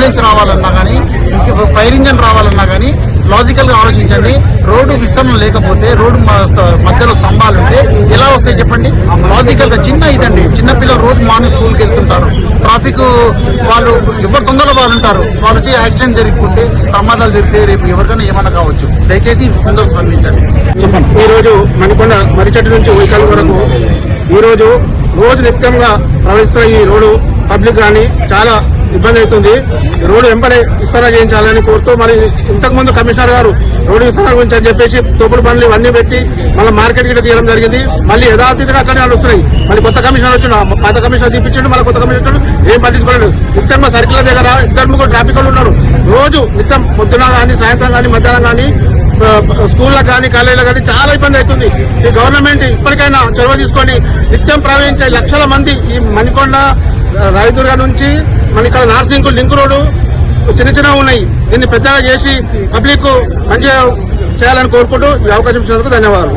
Ambulance రావాలన్నా కానీ, fire engine రావాలన్నా కానీ లాజికల్ గా ఆలోచించండి. రోడ్డు విస్తరణ లేకపోతే, రోడ్డు మధ్యలో స్తంభాలు ఉంటే ఎలా వస్తాయి చెప్పండి? లాజికల్ గా ఇదండి, చిన్న పిల్లలు రోజు మార్నింగ్ స్కూల్కి వెళ్తుంటారు, ట్రాఫిక్ వాళ్ళు ఎవరు తొందరలో వాళ్ళు ఉంటారు, వాళ్ళు వచ్చి యాక్సిడెంట్ జరిగిపోతే, ప్రమాదాలు జరిగితే రేపు ఎవరికైనా ఏమన్నా కావచ్చు. దయచేసి తొందరగా స్పందించండి. చెప్పండి. ఈ రోజు మణికొండ మరిచెట్టు నుంచి ఉయ్యాల వరకు రోజు నిత్యంగా ప్రవహిస్తున్న ఈ రోడ్డు పబ్లిక్ కానీ చాలా ఇబ్బంది అవుతుంది. రోడ్డు వెంబడే విస్తరణ చేయించాలని కోరుతూ, మరి ఇంతకుముందు కమిషనర్ గారు రోడ్డు విస్తరణ గురించి అని చెప్పేసి తోపుడు బండ్లు ఇవన్నీ పెట్టి మళ్ళీ మార్కెట్ గిట్ట తీయడం జరిగింది. మళ్ళీ యథాతథిగా అట్లనే వస్తున్నాయి. మళ్ళీ కొత్త కమిషనర్ వచ్చిండు, పాత కమిషనర్ తీపించండు, మళ్ళీ కొత్త కమిషనర్ వచ్చాడు, ఏం పట్టించుకోలేదు. నిత్యంగా సర్కిల్ దగ్గర 2-3 ట్రాఫిక్ వాళ్ళు ఉన్నారు. రోజు నిత్యం పొద్దున కానీ, సాయంత్రం కానీ, మధ్యాహ్నం కానీ, స్కూళ్ళకు కానీ, కాలేజీలకు కానీ చాలా ఇబ్బంది అవుతుంది. ఈ గవర్నమెంట్ ఇప్పటికైనా చొరవ తీసుకొని నిత్యం ప్రవహించే లక్షల మంది ఈ మణికొండ రాయదుర్గ నుంచి మన ఇక్కడ నార్సింగ్ లింక్ రోడ్డు చిన్న ఉన్నాయి. దీన్ని పెద్దగా చేసి పబ్లిక్ మంచిగా చేయాలని కోరుకుంటూ ఈ అవకాశం ఇచ్చినందుకు ధన్యవాదాలు.